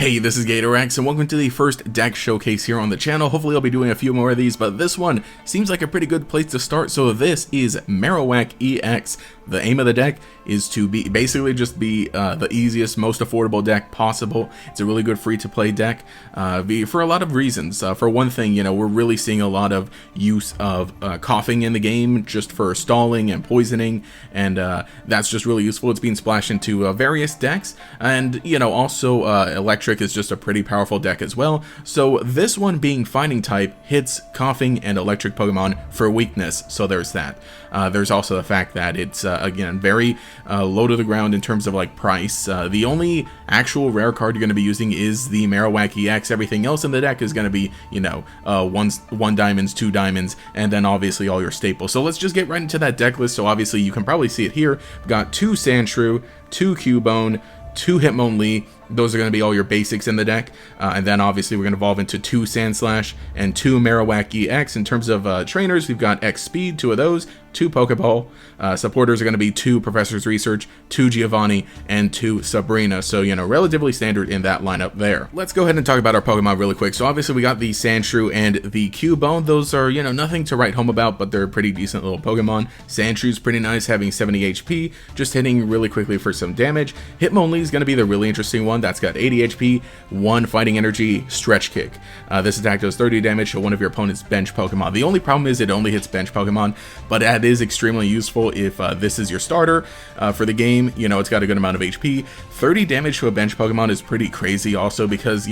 Hey, this is Gatorax, and welcome to the first deck showcase here on the channel. Hopefully I'll be doing a few more of these, but this one seems like a pretty good place to start. So this is Marowak EX. The aim of the deck is to basically just be the easiest, most affordable deck possible. It's a really good free-to-play deck for a lot of reasons. For one thing, we're really seeing a lot of use of coughing in the game just for stalling and poisoning, and that's just really useful. It's being splashed into various decks, and also electric is just a pretty powerful deck as well. So this one, being fighting type, hits coughing and electric Pokemon for weakness, so there's that. There's also the fact that it's again very low to the ground in terms of like price. The only actual rare card you're going to be using is the Marowak EX. Everything else in the deck is going to be one diamonds, two diamonds, and then obviously all your staples. So let's just get right into that deck list. So obviously you can probably see it here. We've got two Sandshrew, two Cubone, two Hitmonlee. Those are going to be all your basics in the deck, and then obviously we're going to evolve into two Sandslash and two Marowak EX. In terms of trainers, we've got X Speed, two of those, two Pokeball. Supporters are going to be two Professor's Research, two Giovanni, and two Sabrina. So, relatively standard in that lineup there. Let's go ahead and talk about our Pokemon really quick. So obviously we got the Sandshrew and the Cubone. Those are, nothing to write home about, but they're pretty decent little Pokemon. Sandshrew's pretty nice, having 70 HP, just hitting really quickly for some damage. Hitmonlee is going to be the really interesting one. That's got 80 HP, 1 fighting energy, stretch kick. This attack does 30 damage to one of your opponent's bench Pokemon. The only problem is it only hits bench Pokemon, but that is extremely useful if this is your starter for the game. It's got a good amount of HP. 30 damage to a bench Pokemon is pretty crazy also because,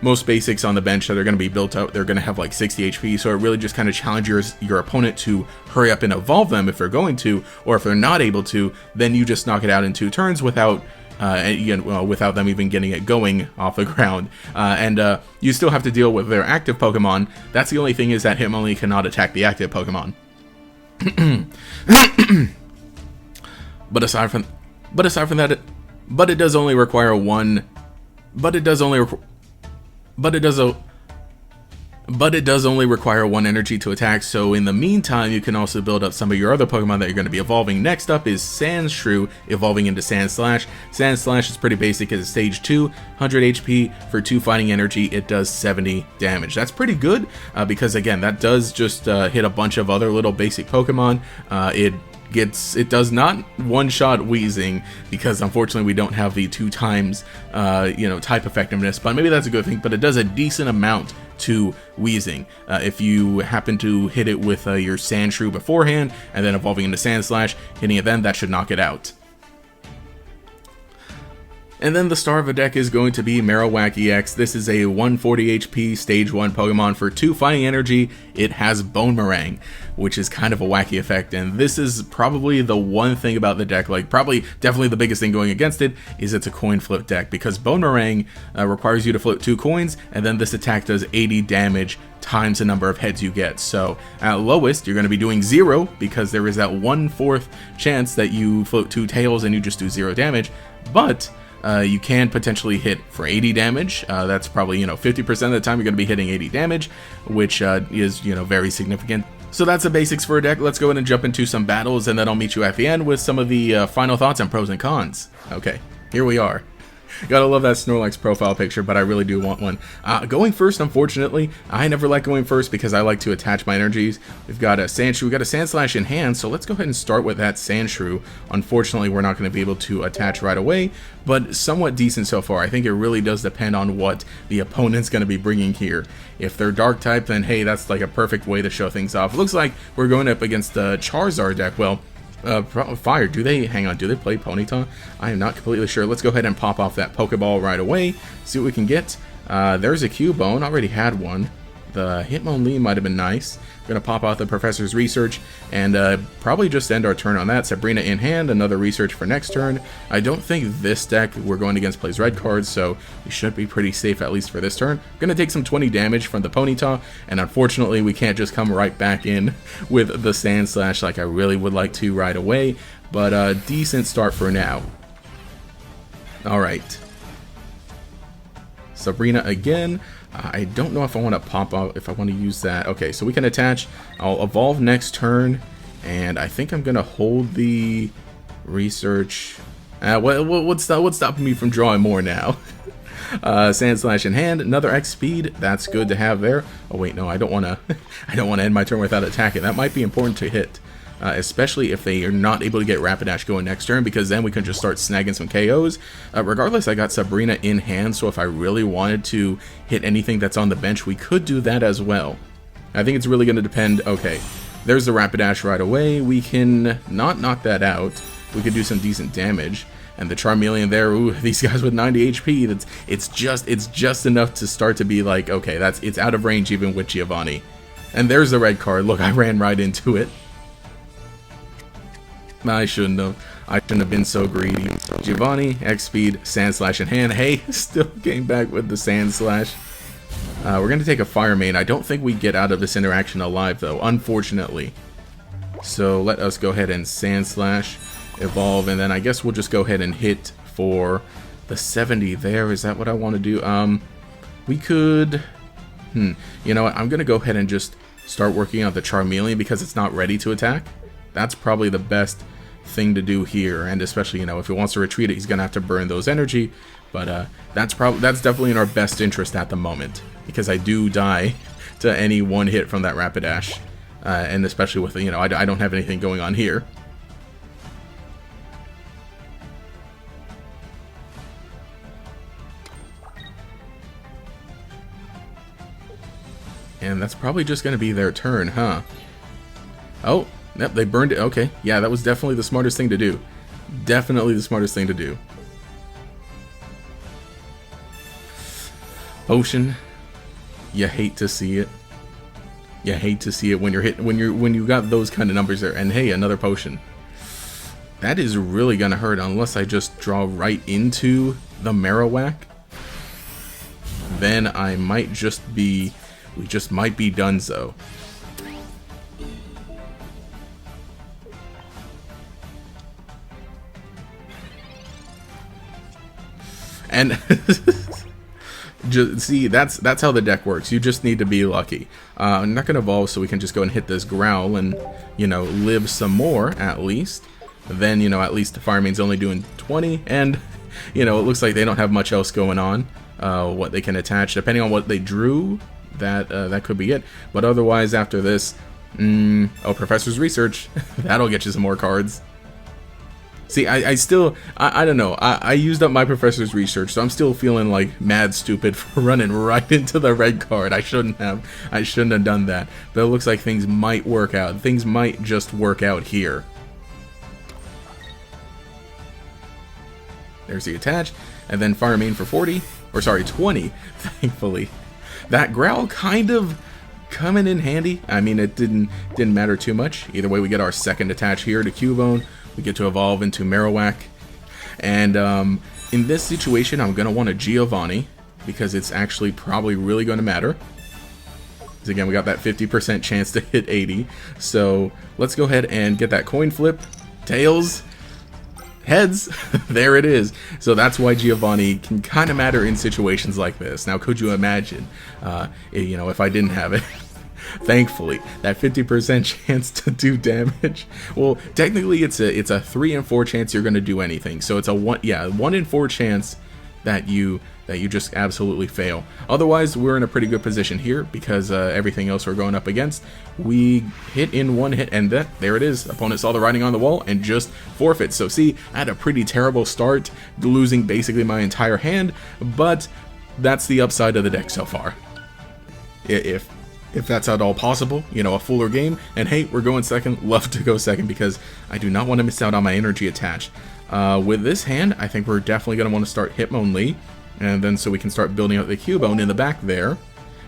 most basics on the bench that are going to be built out, they're going to have like 60 HP, so it really just kind of challenges your opponent to hurry up and evolve them if they're going to, or if they're not able to, then you just knock it out in 2 turns without without them even getting it going off the ground. And you still have to deal with their active Pokemon. That's the only thing, is that Hitmonlee cannot attack the active Pokemon. But aside from that, it does only require one. But it does only require 1 energy to attack, so in the meantime you can also build up some of your other Pokemon that you're going to be evolving. Next up is Sandshrew, evolving into Sandslash. Sandslash is pretty basic. It's stage 2, 100 HP for 2 fighting energy. It does 70 damage. That's pretty good because again, that does just hit a bunch of other little basic Pokemon. It does not one-shot Wheezing because unfortunately we don't have the 2 times type effectiveness, but maybe that's a good thing. But it does a decent amount to Wheezing. If you happen to hit it with your Sandshrew beforehand and then evolving into Sandslash, hitting it then, that should knock it out. And then the star of the deck is going to be Marowak EX. This is a 140 HP stage 1 Pokemon for 2 fighting energy. It has Bone Meringue, which is kind of a wacky effect, and this is probably the one thing about the deck, definitely the biggest thing going against it, is it's a coin flip deck, because Bone Meringue requires you to flip 2 coins, and then this attack does 80 damage times the number of heads you get. So at lowest you're going to be doing 0 because there is that 1/4 chance that you float 2 tails and you just do 0 damage, but you can potentially hit for 80 damage. That's probably 50% of the time you're going to be hitting 80 damage, which is very significant. So that's the basics for a deck. Let's go ahead and jump into some battles, and then I'll meet you at the end with some of the final thoughts and pros and cons. Okay, here we are. Gotta love that Snorlax profile picture, but I really do want one. Going first, unfortunately, I never like going first because I like to attach my energies. We've got a Sandshrew, we've got a Sandslash in hand, so let's go ahead and start with that Sandshrew. Unfortunately, we're not going to be able to attach right away, but somewhat decent so far. I think it really does depend on what the opponent's going to be bringing here. If they're dark type, then hey, that's like a perfect way to show things off. It looks like we're going up against the Charizard deck. Well, fire. Do they play Ponyta? I am not completely sure. Let's go ahead and pop off that Pokeball right away, see what we can get. There's a Cubone, already had one. The Hitmonlee might have been nice. We're going to pop out the Professor's Research and probably just end our turn on that. Sabrina in hand, another Research for next turn. I don't think this deck we're going against plays red cards, so we should be pretty safe at least for this turn. We're going to take some 20 damage from the Ponyta, and unfortunately we can't just come right back in with the Sandslash like I really would like to right away, but a decent start for now. Alright. Sabrina again. I don't know if I want to pop out, if I want to use that. Okay, so we can attach. I'll evolve next turn, and I think I'm going to hold the Research. What's stopping me from drawing more now? Sand Slash in hand, another X speed. That's good to have there. Oh wait, no, I don't want to. I don't want to end my turn without attacking. That might be important to hit, especially if they are not able to get Rapidash going next turn, because then we can just start snagging some KOs. Regardless, I got Sabrina in hand, so if I really wanted to hit anything that's on the bench, we could do that as well. I think it's really going to depend. Okay, there's the Rapidash right away. We can not knock that out. We could do some decent damage. And the Charmeleon there, ooh, these guys with 90 HP, it's just enough to start to be like, okay, it's out of range even with Giovanni. And there's the red card. Look, I ran right into it. I shouldn't have been so greedy. Giovanni, X speed, Sand Slash in hand. Hey, still came back with the Sand Slash. We're gonna take a Fire Main. I don't think we get out of this interaction alive though, unfortunately. So let us go ahead and Sand Slash. Evolve, and then I guess we'll just go ahead and hit for the 70 there. Is that what I want to do? We could... You know what? I'm going to go ahead and just start working on the Charmeleon because it's not ready to attack. That's probably the best thing to do here, and especially, you know, if he wants to retreat it, he's going to have to burn those energy, but that's definitely in our best interest at the moment, because I do die to any one hit from that Rapidash, and especially with, you know, I don't have anything going on here. And that's probably just going to be their turn, huh? Oh, yep, they burned it. Okay, yeah, that was definitely the smartest thing to do. Definitely the smartest thing to do. Potion. You hate to see it. You hate to see it when you got those kind of numbers there. And hey, another potion. That is really going to hurt unless I just draw right into the Marowak. Then I might just be... We just might be donezo. And just see, that's how the deck works. You just need to be lucky. I'm not gonna evolve, so we can just go and hit this Growl and, you know, live some more at least. Then, you know, at least the Fire Main's only doing 20, and you know, it looks like they don't have much else going on. What they can attach, depending on what they drew. That could be it, but otherwise after this, oh, Professor's Research, that'll get you some more cards. See, I don't know, I used up my Professor's Research, so I'm still feeling like mad stupid for running right into the red card. I shouldn't have done that, but it looks like things might work out. Things might just work out here. There's the attach, and then Fire Main for 40, or sorry, 20, thankfully. That Growl kind of coming in handy. I mean, it didn't matter too much. Either way, we get our second attach here to Cubone. We get to evolve into Marowak. And in this situation, I'm going to want a Giovanni, because it's actually probably really going to matter. Because again, we got that 50% chance to hit 80. So let's go ahead and get that coin flip. Tails. Heads. There it is. So that's why Giovanni can kind of matter in situations like this. Now, could you imagine, you know, if I didn't have it? Thankfully, that 50% chance to do damage. Well, technically, it's a 3 in 4 chance you're going to do anything. So it's a 1 in 4 chance that you just absolutely fail. Otherwise, we're in a pretty good position here because everything else we're going up against, we hit in one hit, and there it is. Opponent saw the writing on the wall and just forfeit. So see, I had a pretty terrible start, losing basically my entire hand, but that's the upside of the deck so far. If that's at all possible, you know, a fuller game, and hey, we're going second, love to go second because I do not want to miss out on my energy attached. With this hand, I think we're definitely going to want to start Hitmonlee, and then so we can start building up the Cubone in the back there.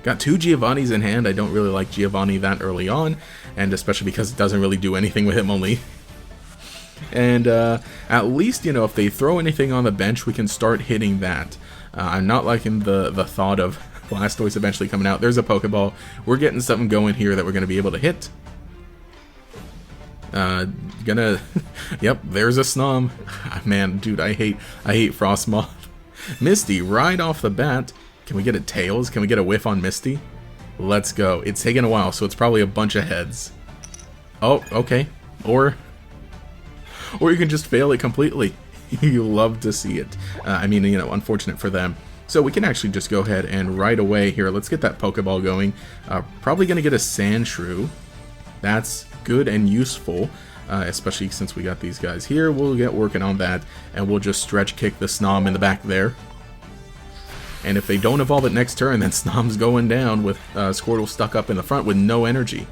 Got 2 Giovannis in hand. I don't really like Giovanni that early on, and especially because it doesn't really do anything with Hitmonlee. And at least, you know, if they throw anything on the bench, we can start hitting that. I'm not liking the thought of Blastoise eventually coming out. There's a Pokeball. We're getting something going here that we're going to be able to hit. Yep, there's a Snom. Man, dude, I hate Frostmoth. Misty, right off the bat. Can we get a Tails? Can we get a whiff on Misty? Let's go. It's taking a while, so it's probably a bunch of heads. Oh, okay. Or you can just fail it completely. You love to see it. I mean, you know, unfortunate for them. So we can actually just go ahead and right away here, let's get that Pokeball going. Probably going to get a Sandshrew. That's good and useful, especially since we got these guys here. We'll get working on that, and we'll just stretch kick the Snom in the back there. And if they don't evolve it next turn, then Snom's going down with Squirtle stuck up in the front with no energy.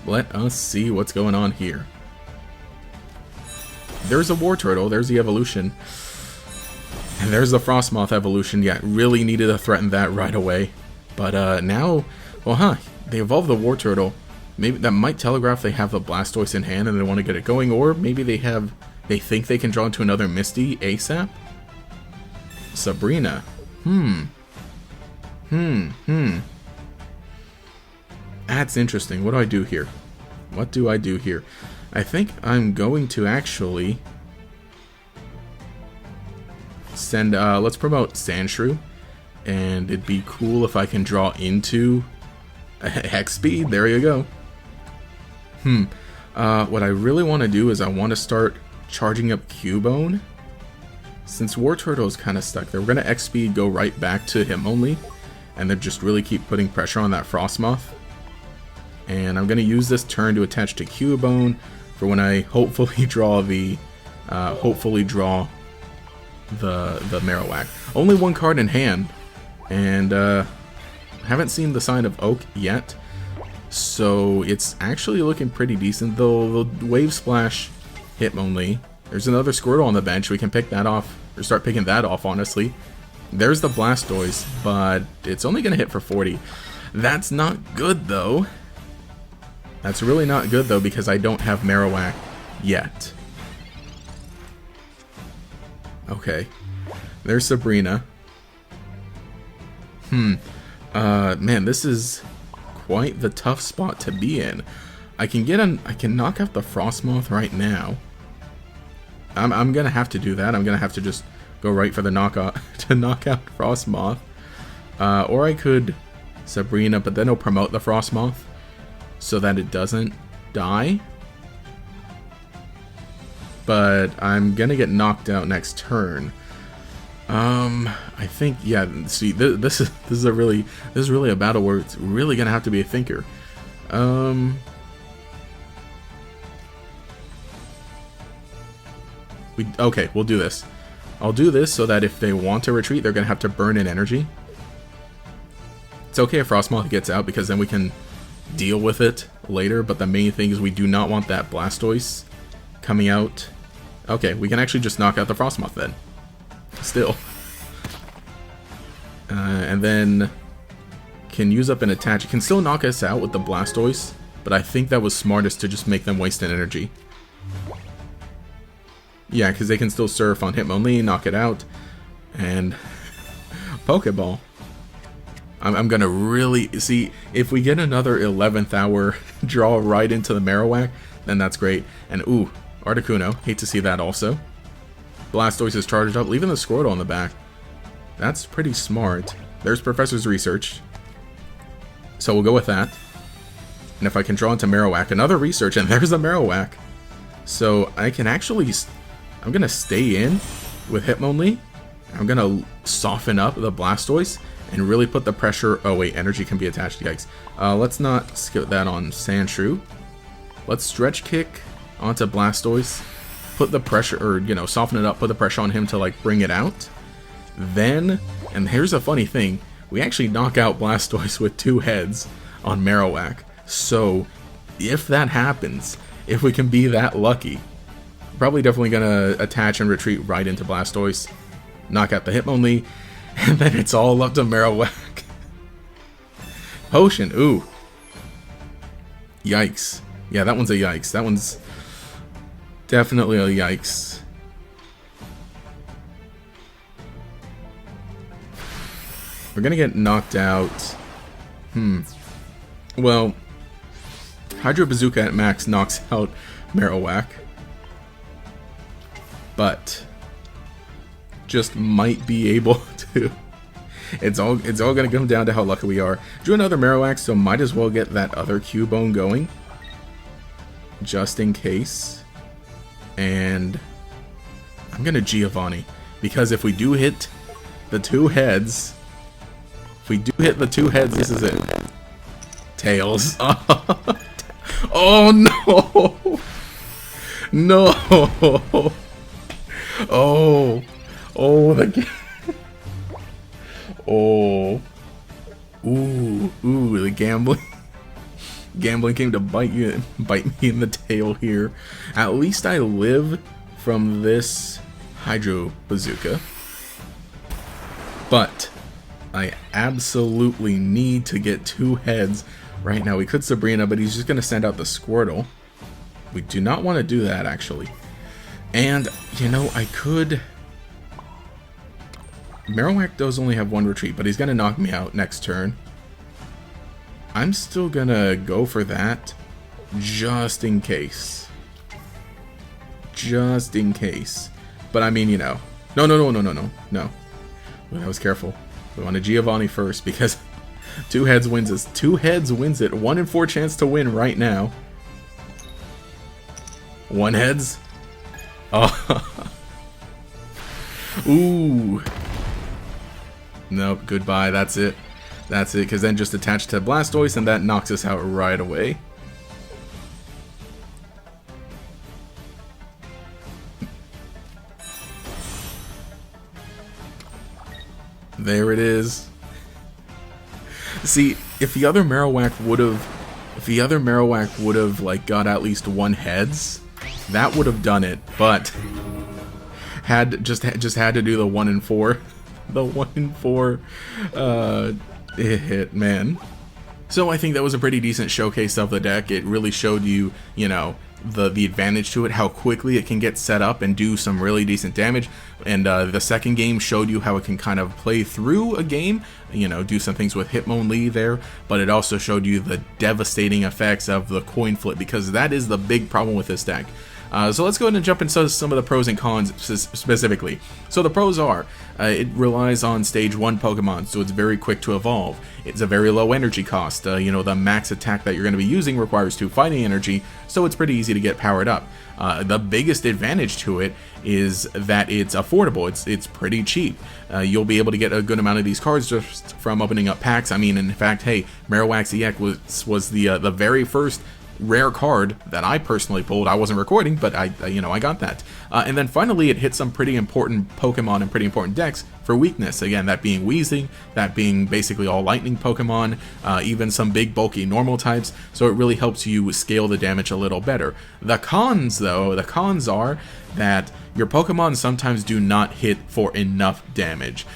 Let us see what's going on here. There's a War Turtle, there's the evolution. And there's the Frostmoth evolution. Yeah, really needed to threaten that right away. But now, well, they evolved the War Turtle. Maybe that might telegraph they have the Blastoise in hand and they want to get it going, or maybe they think they can draw into another Misty ASAP. Sabrina. That's interesting. What do I do here? What do I do here? I think I'm going to actually send, let's promote Sandshrew, and it'd be cool if I can draw into a Hex Speed. There you go. What I really want to do is I want to start charging up Cubone. Since War Turtle is kind of stuck there, we're going to X Speed, go right back to him only, and then just really keep putting pressure on that Frostmoth. And I'm going to use this turn to attach to Cubone for when I hopefully draw the Marowak. Only one card in hand, and haven't seen the sign of Oak yet, so it's actually looking pretty decent. Though the Wave Splash Hitmonlee. There's another Squirtle on the bench. We can pick that off, or start picking that off, honestly. There's the Blastoise, but it's only going to hit for 40. That's not good, though. That's really not good, though, because I don't have Marowak yet. Okay. There's Sabrina. Man, this is quite the tough spot to be in. I can knock out the Frostmoth right now. I'm gonna have to do that. I'm gonna have to just go right for the knockout to knock out Frostmoth. Or I could Sabrina, but then it'll promote the Frostmoth so that it doesn't die. But I'm gonna get knocked out next turn. I think, yeah. See, this is really a battle where it's really gonna have to be a thinker. Okay, we'll do this. I'll do this so that if they want to retreat, they're gonna have to burn in energy. It's okay if Frostmoth gets out, because then we can deal with it later, but the main thing is we do not want that Blastoise coming out. Okay, we can actually just knock out the Frostmoth then. Still. And then can use up an attach. It can still knock us out with the Blastoise, but I think that was smartest to just make them waste an energy. Yeah, because they can still surf on Hitmonlee, knock it out, and Pokeball. I'm gonna really see if we get another 11th hour draw right into the Marowak, then that's great. And ooh, Articuno, hate to see that also. Blastoise is charged up, leaving the Squirtle on the back. That's pretty smart. There's Professor's Research. So we'll go with that. And if I can draw into Marowak, another Research, and there's a Marowak. So I can actually, I'm gonna stay in with Hitmonlee. I'm gonna soften up the Blastoise and really put the pressure. Oh wait, energy can be attached. Yikes. Let's not skip that on Sandshrew. Let's Stretch Kick onto Blastoise. Put the pressure, or you know, soften it up. Put the pressure on him to like bring it out. Then, and here's a funny thing: we actually knock out Blastoise with 2 heads on Marowak. So, if that happens, if we can be that lucky, probably definitely gonna attach and retreat right into Blastoise, knock out the Hitmonlee, and then it's all up to Marowak. Potion, ooh. Yikes. Yeah, that one's a yikes. That one's definitely a yikes. We're gonna get knocked out. Well, Hydro Bazooka at max knocks out Marowak, but just might be able to. It's all gonna come down to how lucky we are. Drew another Marowak, so might as well get that other Cubone going, just in case. And I'm gonna Giovanni. Because if we do hit the 2 heads, this is it. Tails. Oh no! No! Oh! Oh, the oh! Ooh! The gambling came to bite me in the tail here. At least I live from this Hydro Bazooka, but I absolutely need to get 2 heads right now. We could Sabrina, but he's just gonna send out the Squirtle. We do not want to do that, actually. And, you know, I could... Marowak does only have 1 retreat, but he's going to knock me out next turn. I'm still going to go for that, just in case. Just in case. But I mean, you know. No. I was careful. We want a Giovanni first, because 2 heads wins us. 2 heads wins it. 1 in 4 chance to win right now. 1 heads. Oh. Ooh. Nope, goodbye. That's it. That's it, because then just attach to Blastoise, and that knocks us out right away. There it is. See, if the other Marowak would have like got at least 1 heads, that would have done it, but just had to do the 1 in 4. The 1 in 4 hit, man. So I think that was a pretty decent showcase of the deck. It really showed you, you know, the advantage to it, how quickly it can get set up and do some really decent damage. And the second game showed you how it can kind of play through a game, you know, do some things with Hitmonlee there, but it also showed you the devastating effects of the coin flip, because that is the big problem with this deck. So let's go ahead and jump into some of the pros and cons specifically. So the pros are, it relies on stage 1 Pokemon, so it's very quick to evolve. It's a very low energy cost. You know, the max attack that you're going to be using requires 2 fighting energy, so it's pretty easy to get powered up. The biggest advantage to it is that it's affordable. It's pretty cheap. You'll be able to get a good amount of these cards just from opening up packs. I mean, in fact, hey, Marowak EX was the very first rare card that I personally pulled. I wasn't recording, but I got that. And then finally, it hit some pretty important Pokemon and pretty important decks for weakness. Again, that being Weezing, that being basically all lightning Pokemon, even some big bulky normal types. So it really helps you scale the damage a little better. The cons, though, are that your Pokemon sometimes do not hit for enough damage.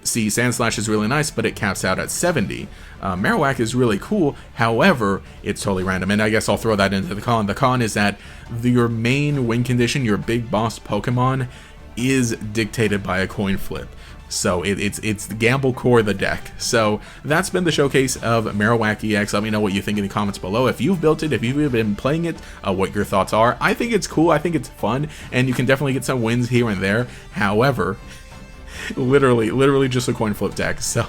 See, Sandslash is really nice, but it caps out at 70. Marowak is really cool, however, it's totally random, and I guess I'll throw that into the con. The con is that your main win condition, your big boss Pokemon, is dictated by a coin flip. So it's the gamble core of the deck. So that's been the showcase of Marowak EX. Let me know what you think in the comments below. If you've built it, if you've been playing it, what your thoughts are. I think it's cool, I think it's fun, and you can definitely get some wins here and there. However, literally just a coin flip deck. So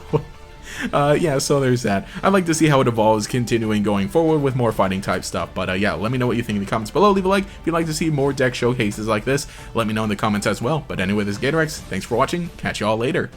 yeah, so there's that. I'd like to see how it evolves continuing going forward with more fighting type stuff. But yeah, let me know what you think in the comments below. Leave a like if you'd like to see more deck showcases like this. Let me know in the comments as well. But anyway, this is GatorX. Thanks for watching. Catch y'all later.